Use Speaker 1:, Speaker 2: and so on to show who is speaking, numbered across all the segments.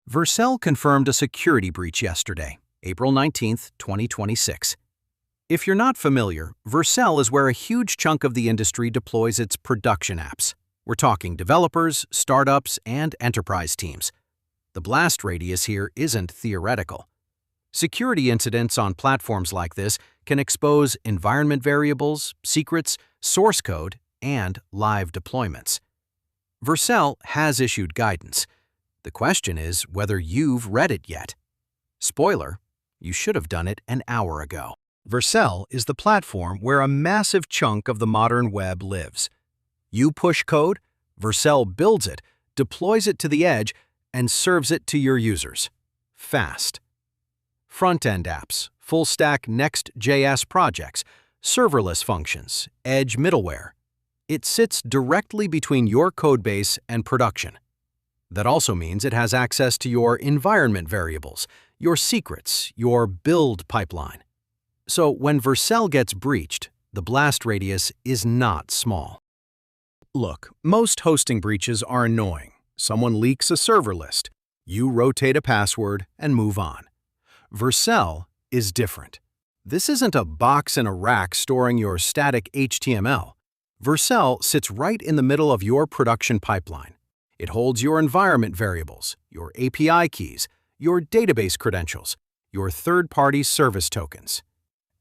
Speaker 1: Vercel confirmed a security breach yesterday, April 19, 2026. If you're not familiar, Vercel is where a huge chunk of the industry deploys its production apps. We're talking developers, startups, and enterprise teams. The blast radius here isn't theoretical. Security incidents on platforms like this can expose environment variables, secrets, source code, and live deployments. Vercel has issued guidance. The question is whether you've read it yet. Spoiler, you should have done it an hour ago. Vercel is the platform where a massive chunk of the modern web lives. You push code, Vercel builds it, deploys it to the edge, and serves it to your users. Fast. Front-end apps, full-stack Next.js projects, serverless functions, edge middleware. It sits directly between your codebase and production. That also means it has access to your environment variables, your secrets, your build pipeline. So when Vercel gets breached, the blast radius is not small. Look, most hosting breaches are annoying. Someone leaks a server list. You rotate a password and move on. Vercel is different. This isn't a box in a rack storing your static HTML. Vercel sits right in the middle of your production pipeline. It holds your environment variables, your API keys, your database credentials, your third-party service tokens.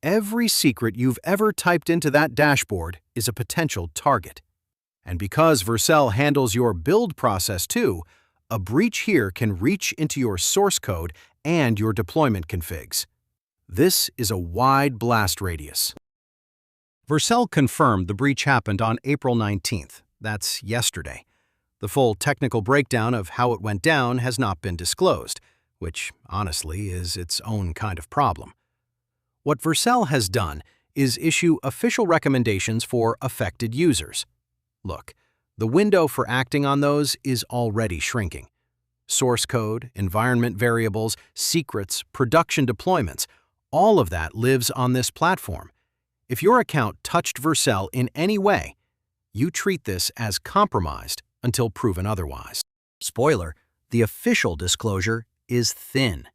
Speaker 1: Every secret you've ever typed into that dashboard is a potential target. And because Vercel handles your build process too, a breach here can reach into your source code and your deployment configs. This is a wide blast radius. Vercel confirmed the breach happened on April 19th. That's yesterday. The full technical breakdown of how it went down has not been disclosed, which, honestly, is its own kind of problem. What Vercel has done is issue official recommendations for affected users. Look, the window for acting on those is already shrinking. Source code, environment variables, secrets, production deployments, all of that lives on this platform. If your account touched Vercel in any way, you treat this as compromised until proven otherwise. Spoiler, the official disclosure is thin.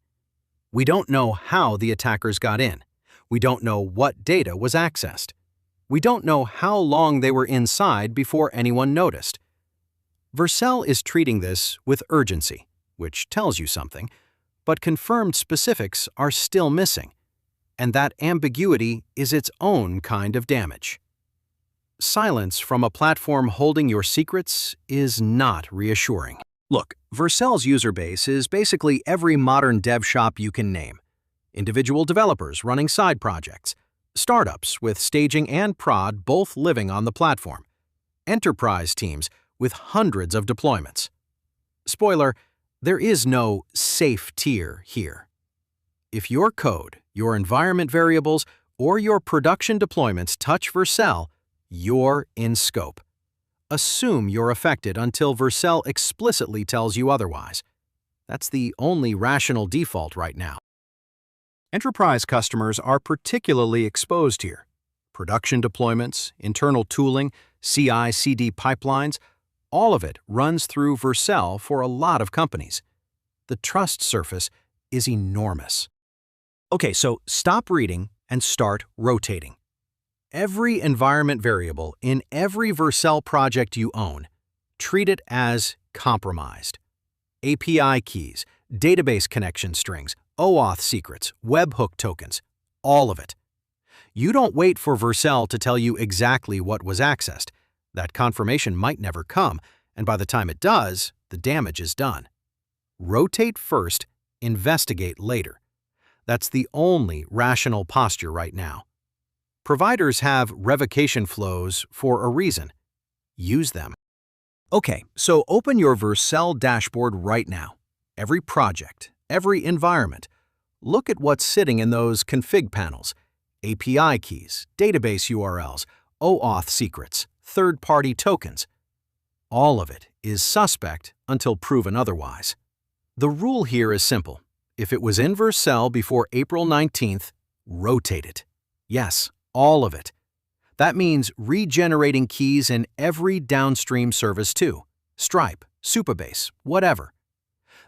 Speaker 1: We don't know how the attackers got in. We don't know what data was accessed. We don't know how long they were inside before anyone noticed. Vercel is treating this with urgency, which tells you something, but confirmed specifics are still missing, and that ambiguity is its own kind of damage. Silence from a platform holding your secrets is not reassuring. Look, Vercel's user base is basically every modern dev shop you can name. Individual developers running side projects, startups with staging and prod both living on the platform, enterprise teams with hundreds of deployments. Spoiler, there is no safe tier here. If your code, your environment variables, or your production deployments touch Vercel, you're in scope. Assume you're affected until Vercel explicitly tells you otherwise. That's the only rational default right now. Enterprise customers are particularly exposed here. Production deployments, internal tooling, CI/CD pipelines, all of it runs through Vercel for a lot of companies. The trust surface is enormous. Okay, so stop reading and start rotating. Every environment variable in every Vercel project you own, treat it as compromised. API keys, database connection strings, OAuth secrets, webhook tokens, all of it. You don't wait for Vercel to tell you exactly what was accessed. That confirmation might never come, and by the time it does, the damage is done. Rotate first, investigate later. That's the only rational posture right now. Providers have revocation flows for a reason. Use them. Okay, so open your Vercel dashboard right now. Every project, every environment. Look at what's sitting in those config panels. API keys, database URLs, OAuth secrets, third-party tokens. All of it is suspect until proven otherwise. The rule here is simple. If it was in Vercel before April 19th, rotate it. Yes, all of it. That means regenerating keys in every downstream service too. Stripe, Supabase, whatever.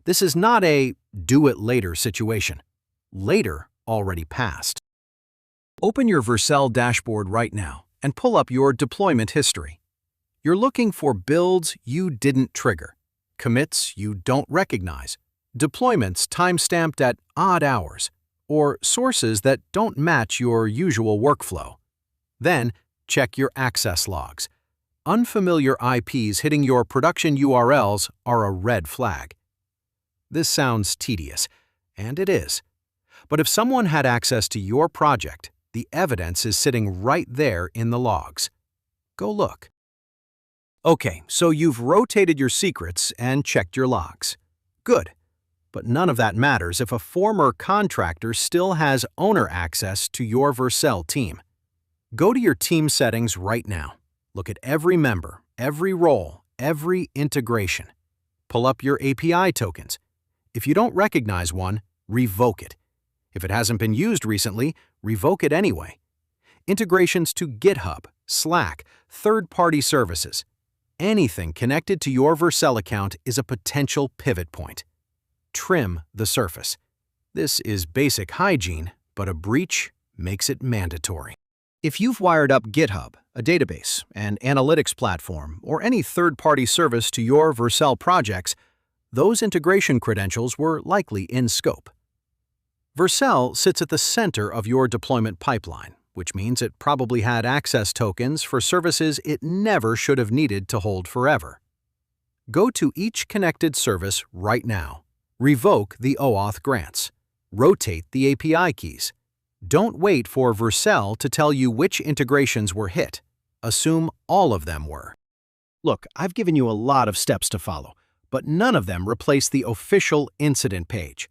Speaker 1: This is not a do-it-later situation. Later already passed. Open your Vercel dashboard right now and pull up your deployment history. You're looking for builds you didn't trigger, commits you don't recognize, deployments time-stamped at odd hours, or sources that don't match your usual workflow. Then, check your access logs. Unfamiliar IPs hitting your production URLs are a red flag. This sounds tedious, and it is. But if someone had access to your project, the evidence is sitting right there in the logs. Go look. Okay, so you've rotated your secrets and checked your logs. Good. But none of that matters if a former contractor still has owner access to your Vercel team. Go to your team settings right now. Look at every member, every role, every integration. Pull up your API tokens. If you don't recognize one, revoke it. If it hasn't been used recently, revoke it anyway. Integrations to GitHub, Slack, third-party services. Anything connected to your Vercel account is a potential pivot point. Trim the surface. This is basic hygiene, but a breach makes it mandatory. If you've wired up GitHub, a database, an analytics platform, or any third-party service to your Vercel projects, those integration credentials were likely in scope. Vercel sits at the center of your deployment pipeline, which means it probably had access tokens for services it never should have needed to hold forever. Go to each connected service right now. Revoke the OAuth grants. Rotate the API keys. Don't wait for Vercel to tell you which integrations were hit. Assume all of them were. Look, I've given you a lot of steps to follow, but none of them replace the official incident page.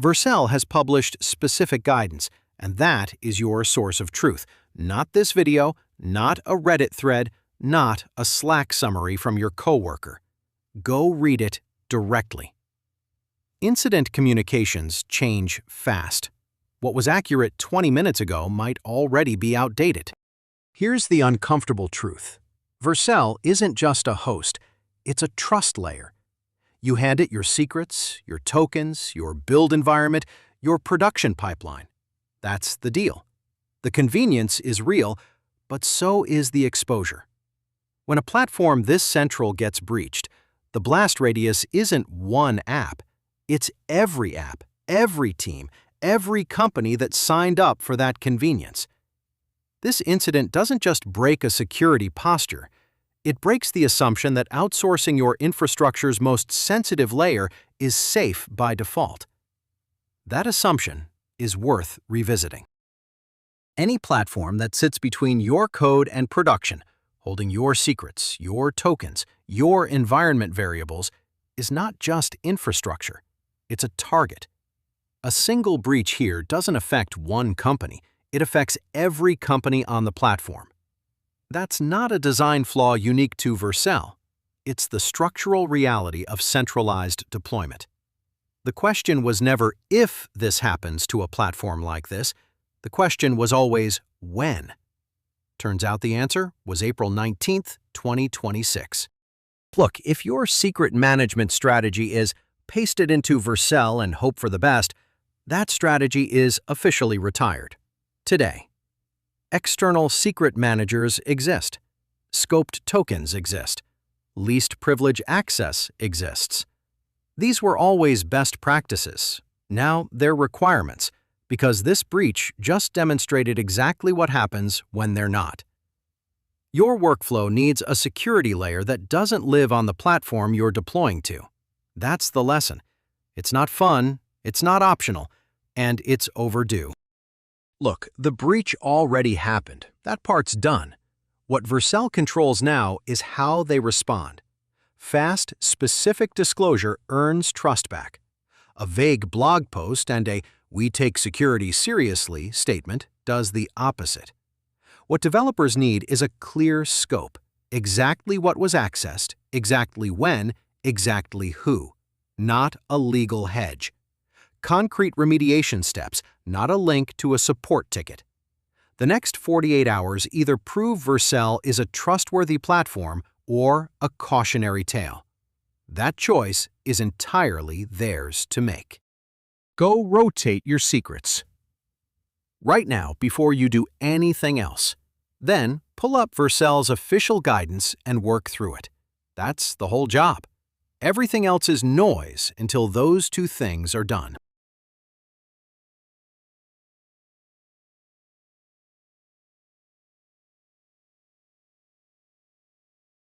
Speaker 1: Vercel has published specific guidance, and that is your source of truth. Not this video, not a Reddit thread, not a Slack summary from your coworker. Go read it directly. Incident communications change fast. What was accurate 20 minutes ago might already be outdated. Here's the uncomfortable truth. Vercel isn't just a host, it's a trust layer. You hand it your secrets, your tokens, your build environment, your production pipeline. That's the deal. The convenience is real, but so is the exposure. When a platform this central gets breached, the blast radius isn't one app. It's every app, every team, every company that signed up for that convenience. This incident doesn't just break a security posture. It breaks the assumption that outsourcing your infrastructure's most sensitive layer is safe by default. That assumption is worth revisiting. Any platform that sits between your code and production, holding your secrets, your tokens, your environment variables, is not just infrastructure. It's a target. A single breach here doesn't affect one company. It affects every company on the platform. That's not a design flaw unique to Vercel. It's the structural reality of centralized deployment. The question was never if this happens to a platform like this. The question was always when. Turns out the answer was April 19th, 2026. Look, if your secret management strategy is paste it into Vercel and hope for the best, that strategy is officially retired. Today, external secret managers exist. Scoped tokens exist. Least privilege access exists. These were always best practices. Now they're requirements, because this breach just demonstrated exactly what happens when they're not. Your workflow needs a security layer that doesn't live on the platform you're deploying to. That's the lesson. It's not fun, it's not optional, and it's overdue. Look, the breach already happened. That part's done. What Vercel controls now is how they respond. Fast, specific disclosure earns trust back. A vague blog post and a "we take security seriously" statement does the opposite. What developers need is a clear scope, exactly what was accessed, exactly when, exactly who, not a legal hedge. Concrete remediation steps, not a link to a support ticket. The next 48 hours either prove Vercel is a trustworthy platform or a cautionary tale. That choice is entirely theirs to make. Go rotate your secrets. Right now, before you do anything else, then pull up Vercel's official guidance and work through it. That's the whole job. Everything else is noise until those two things are done.